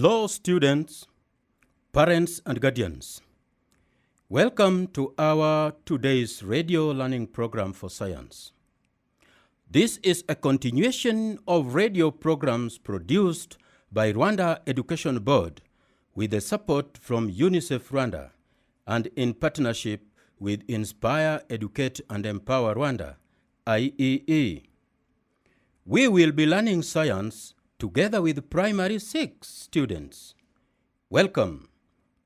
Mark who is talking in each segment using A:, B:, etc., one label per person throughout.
A: Hello, students, parents, and guardians. Welcome to our today's radio learning program for science. This is a continuation of radio programs produced by Rwanda Education Board with the support from UNICEF Rwanda and in partnership with Inspire, Educate, and Empower Rwanda, IEE. We will be learning science together with primary 6 students. Welcome.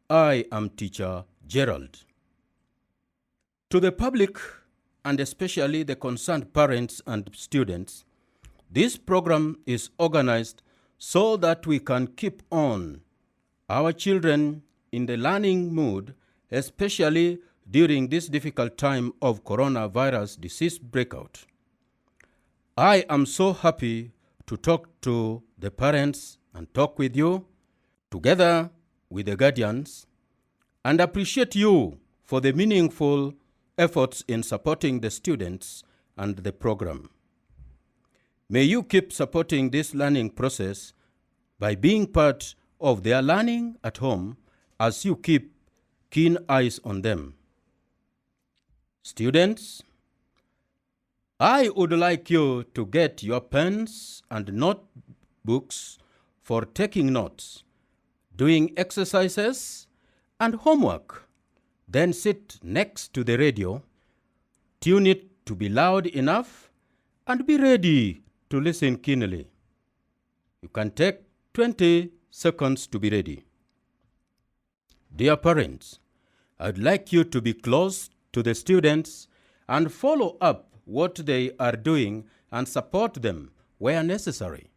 A: I am teacher Gerard. To the public, and especially the concerned parents and students, this program is organized so that we can keep on our children in the learning mood, especially during this difficult time of coronavirus disease breakout. I am so happy to talk to the parents and talk with you together with the guardians and appreciate you for the meaningful efforts in supporting the students and the program. May you keep supporting this learning process by being part of their learning at home as you keep keen eyes on them. Students, I would like you to get your pens and notebooks for taking notes, doing exercises, and homework. Then sit next to the radio, tune it to be loud enough, and be ready to listen keenly. You can take 20 seconds to be ready. Dear parents, I'd like you to be close to the students and follow up what they are doing and support them where necessary.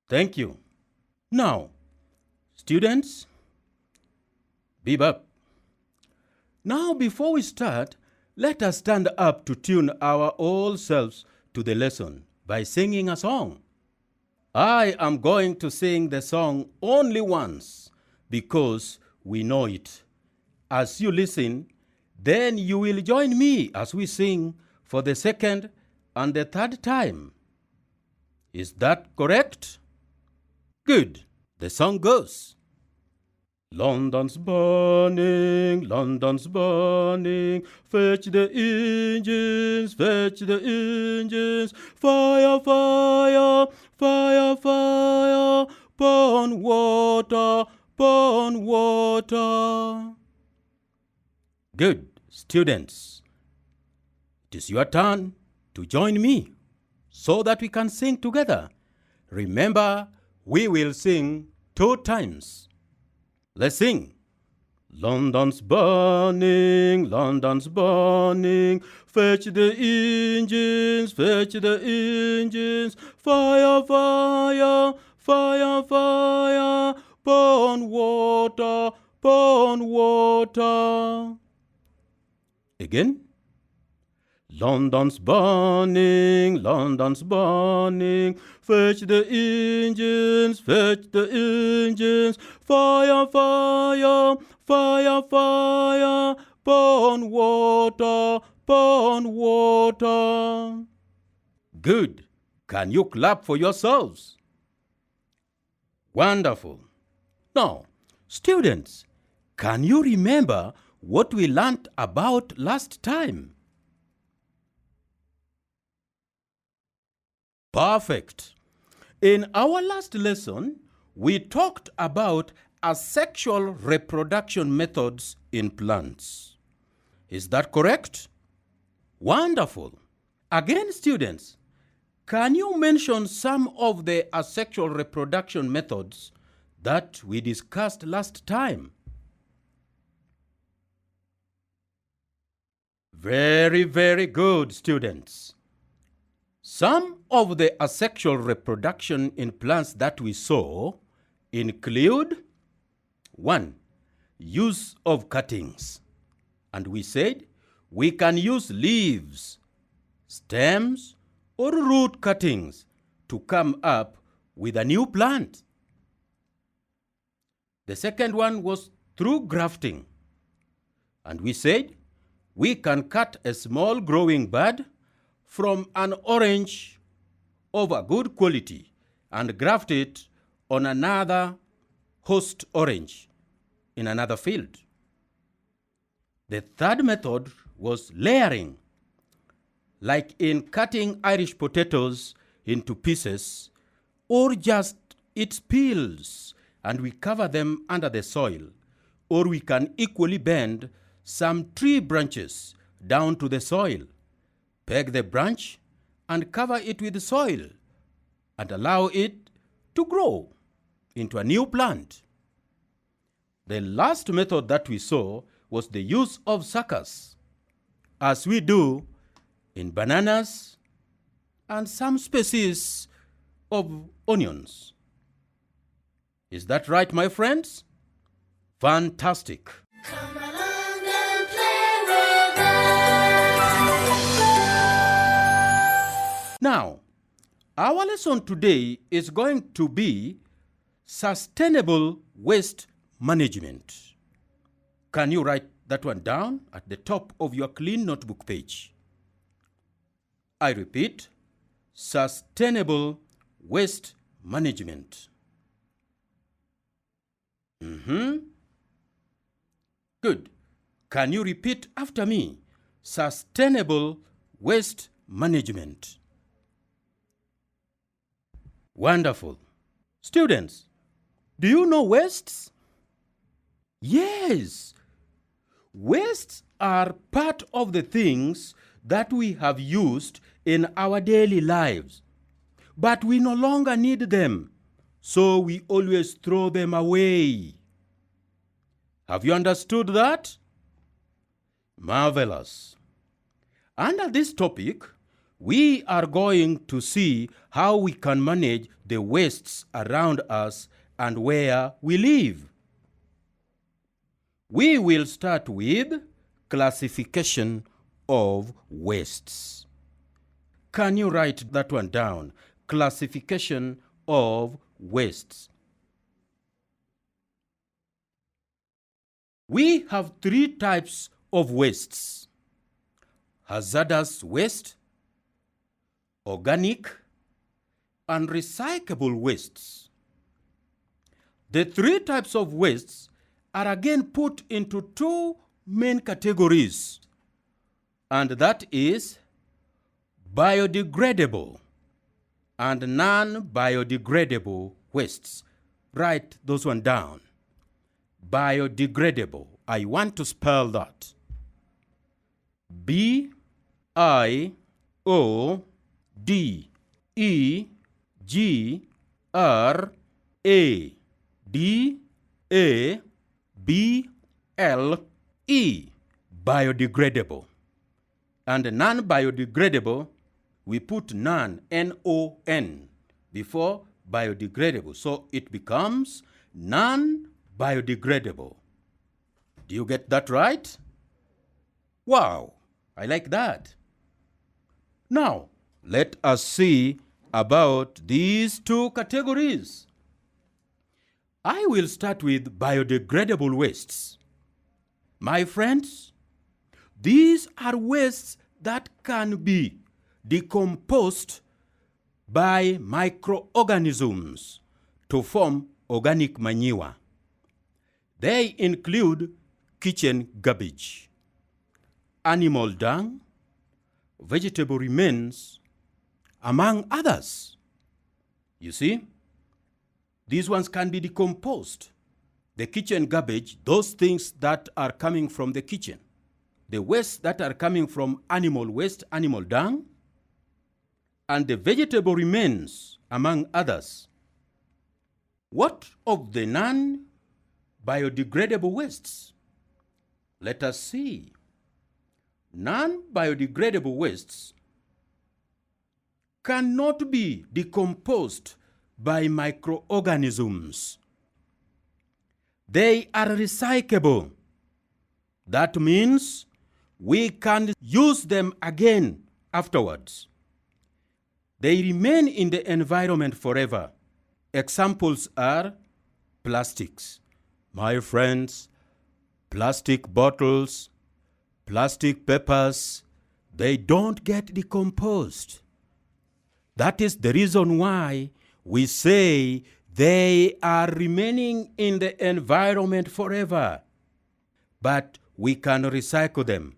A: Thank you. Now, students, beep up. Now, before we start, let us stand up to tune our old selves to the lesson by singing a song. I am going to sing the song only once because we know it. As you listen, then you will join me as we sing for the second and the third time. Is that correct? Good. The song goes. London's burning, London's burning, fetch the engines, fire, fire, fire, fire, burn water, burn water. Good, students. It is your turn to join me so that we can sing together. Remember, we will sing 2 times. Let's sing. London's burning, London's burning, fetch the engines, fire, fire, fire, fire, burn water, burn water. Again. London's burning, London's burning, fetch the engines, fire, fire, fire, fire, burn water, burn water. Good. Can you clap for yourselves? Wonderful. Now, students, can you remember what we learned about last time? Perfect. In our last lesson, we talked about asexual reproduction methods in plants. Is that correct? Wonderful. Again, students, can you mention some of the asexual reproduction methods that we discussed last time? Very, very good, students. Some of the asexual reproduction in plants that we saw include 1. Use of cuttings. And we said we can use leaves, stems, or root cuttings to come up with a new plant. The second one was through grafting. And we said we can cut a small growing bud from an orange of a good quality and graft it on another host orange in another field. The third method was layering, like in cutting Irish potatoes into pieces, or just its peels and we cover them under the soil, or we can equally bend some tree branches down to the soil, peg the branch and cover it with soil and allow it to grow into a new plant. The last method that we saw was the use of suckers, as we do in bananas and some species of onions. Is that right, my friends? Fantastic.
B: Come along and play with us.
A: Now, our lesson today is going to be sustainable waste management. Can you write that one down at the top of your clean notebook page? I repeat, sustainable waste management. Good. Can you repeat after me? Sustainable waste management. Wonderful. Students, do you know wastes? Yes. Wastes are part of the things that we have used in our daily lives, but we no longer need them, so we always throw them away. Have you understood that? Marvelous. Under this topic, we are going to see how we can manage the wastes around us and where we live. We will start with classification of wastes. Can you write that one down? Classification of wastes. We have three types of wastes: hazardous waste, organic, and recyclable wastes. The three types of wastes are again put into two main categories, and that is biodegradable and non-biodegradable wastes. Write those one down. Biodegradable. I want to spell that. B-I-O-D-E-G-R-A-D-A-B-L-E. Biodegradable. And non-biodegradable, we put non, N-O-N, before biodegradable. So it becomes non-biodegradable. Do you get that right? Wow, I like that. Now, let us see about these two categories. I will start with biodegradable wastes. My friends, these are wastes that can be decomposed by microorganisms to form organic manure. They include kitchen garbage, animal dung, vegetable remains, among others. You see, these ones can be decomposed. The kitchen garbage, those things that are coming from the kitchen. The wastes that are coming from animal waste, animal dung, and the vegetable remains, among others. What of the non-biodegradable wastes? Let us see. Non-biodegradable wastes cannot be decomposed by microorganisms. They are recyclable. That means we can use them again afterwards. They remain in the environment forever. Examples are plastics. My friends, plastic bottles, plastic papers, they don't get decomposed. That is the reason why we say They are remaining in the environment forever, but we can recycle them.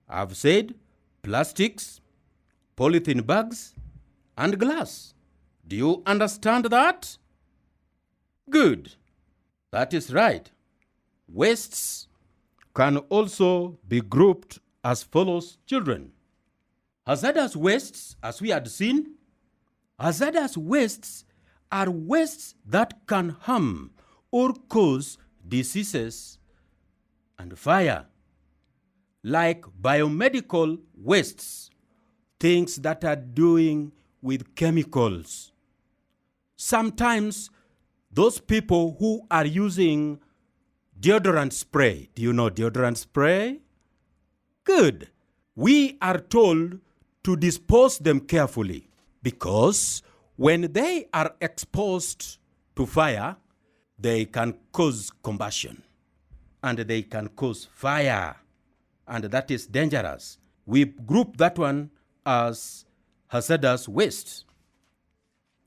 A: I've said plastics, polythene bags, and glass. Do you understand that? Good. That is right. Wastes can also be grouped as follows, children. Hazardous wastes, as we had seen, hazardous wastes are wastes that can harm or cause diseases and fire, like biomedical wastes, things that are doing with chemicals. Sometimes those people who are using deodorant spray, do you know deodorant spray? Good. We are told to dispose them carefully because when they are exposed to fire, they can cause combustion and they can cause fire, and that is dangerous. We group that one as hazardous waste.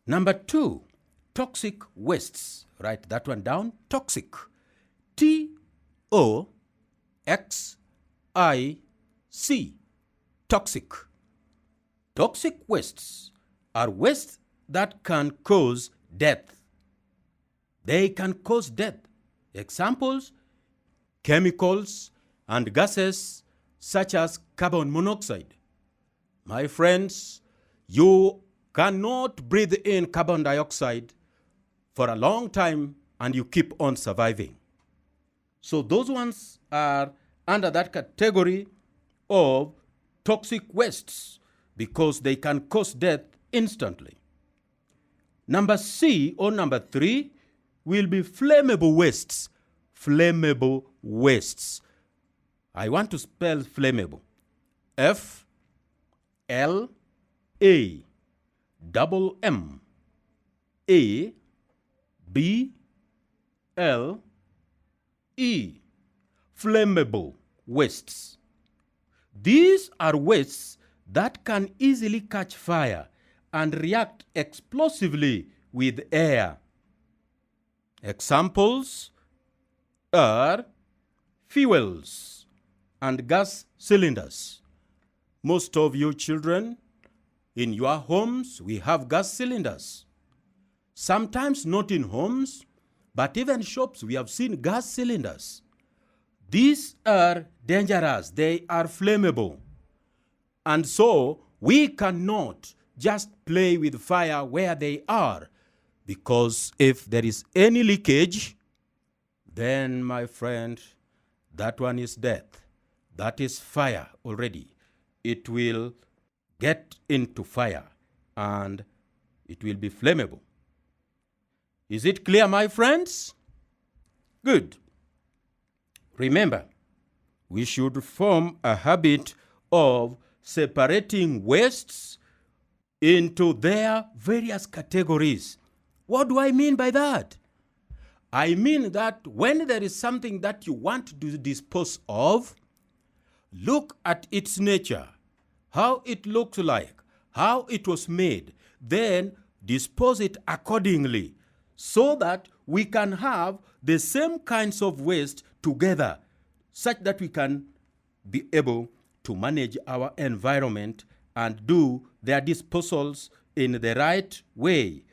A: Number 2, toxic wastes. Write that one down. Toxic. T-O-X-I-C. Toxic. Toxic wastes are wastes that can cause death. They can cause death. Examples: chemicals and gases such as carbon monoxide. My friends, you cannot breathe in carbon dioxide for a long time and you keep on surviving. So those ones are under that category of toxic wastes because they can cause death instantly. Number C, or number 3, will be flammable wastes. Flammable wastes. I want to spell flammable. F-L-A-M-M-A-B-L-E. Flammable wastes. These are wastes that can easily catch fire and react explosively with air. Examples are fuels and gas cylinders. Most of you children, in your homes, we have gas cylinders. Sometimes not in homes, but even shops, we have seen gas cylinders. These are dangerous. They are flammable. And so we cannot just play with fire where they are, because if there is any leakage, then, my friend, that one is death. That is fire already. It will get into fire and it will be flammable. Is it clear, my friends? Good. Remember, we should form a habit of separating wastes into their various categories. What do I mean by that? I mean that when there is something that you want to dispose of, look at its nature, how it looks like, how it was made, then dispose it accordingly so that we can have the same kinds of waste together, such that we can be able to manage our environment and do their disposals in the right way.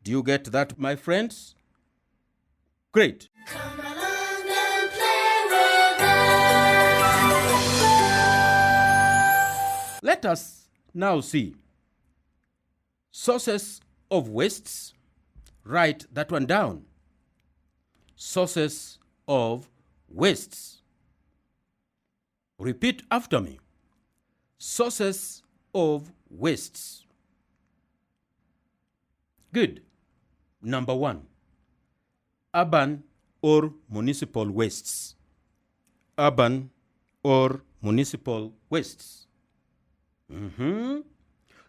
A: Do you get that, my friends? Great.
B: Come along and play with us.
A: Let us now see sources of wastes. Write that one down. Sources of wastes. Repeat after me. Sources of wastes. Good. Number 1. Urban or municipal wastes. Urban or municipal wastes.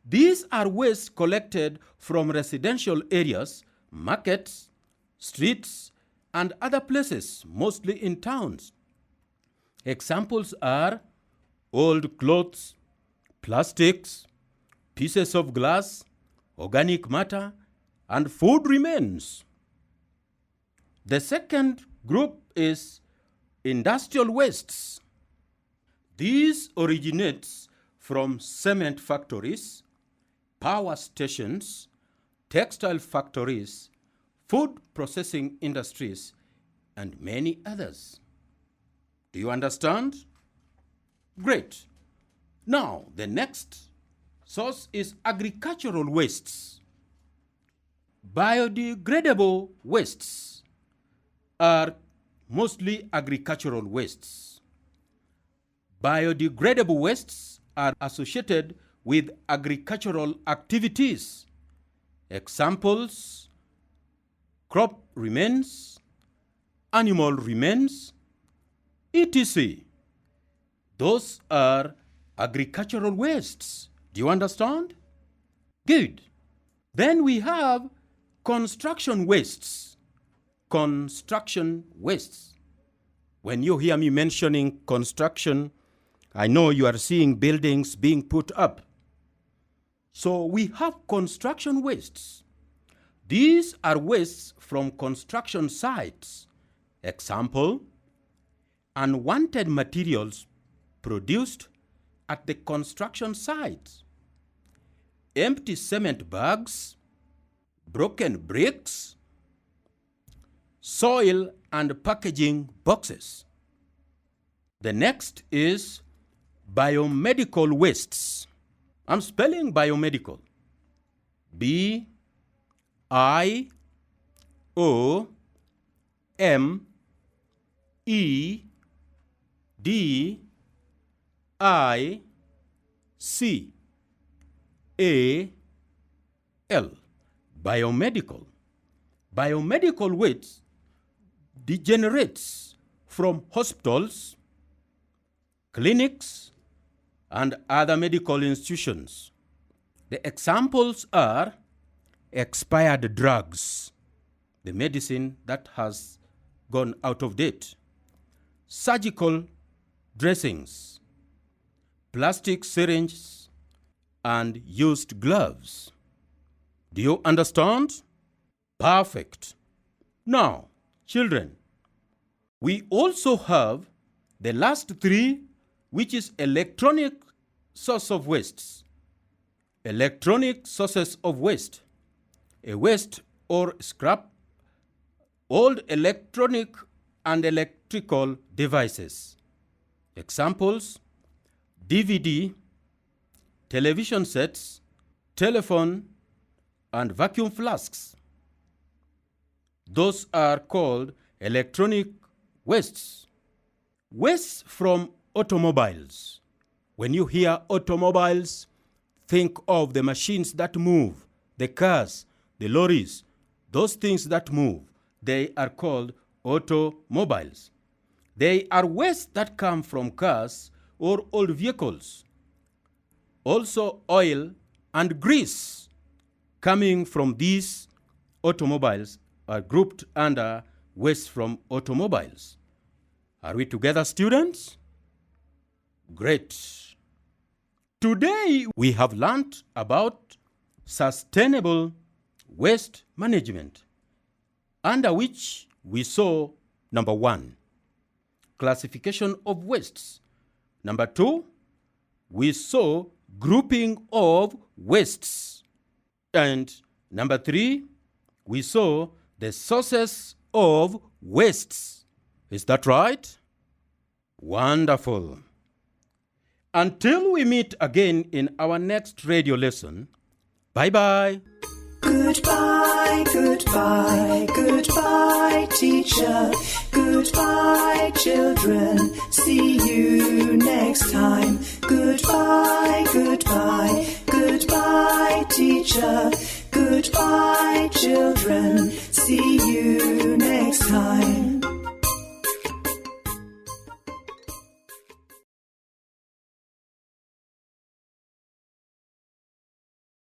A: These are wastes collected from residential areas, markets, streets, and other places, mostly in towns. Examples are old clothes, plastics, pieces of glass, organic matter, and food remains. The second group is industrial wastes. These originates from cement factories, power stations, textile factories, food processing industries, and many others. Do you understand? Great. Now, the next source is agricultural wastes. Biodegradable wastes are mostly agricultural wastes. Biodegradable wastes are associated with agricultural activities. Examples: crop remains, animal remains, etc. Those are agricultural wastes. Do you understand? Good. Then we have construction wastes. Construction wastes. When you hear me mentioning construction, I know you are seeing buildings being put up. So we have construction wastes. These are wastes from construction sites. Example: unwanted materials produced at the construction site. Empty cement bags, broken bricks, soil and packaging boxes. The next is biomedical wastes. I'm spelling biomedical. B-I-O-M-E-D-I-C-A-L. Biomedical. Biomedical waste degenerates from hospitals, clinics, and other medical institutions. The examples are expired drugs, the medicine that has gone out of date, surgical dressings, plastic syringes, and used gloves. Do you understand? Perfect. Now, children, we also have the last three, which is electronic source of wastes. Electronic sources of waste. A waste or scrap, old electronic and electrical devices. Examples: DVD, television sets, telephone, and vacuum flasks. Those are called electronic wastes. Wastes from automobiles. When you hear automobiles, think of the machines that move, the cars, the lorries, those things that move. They are called automobiles. They are wastes that come from cars or old vehicles. Also, oil and grease coming from these automobiles are grouped under waste from automobiles. Are we together, students? Great. Today we have learned about sustainable waste management, under which we saw number 1, classification of wastes. Number 2, we saw grouping of wastes. And number 3, we saw the sources of wastes. Is that right? Wonderful. Until we meet again in our next radio lesson, bye-bye.
C: Goodbye, goodbye, goodbye, teacher. Goodbye, children. See you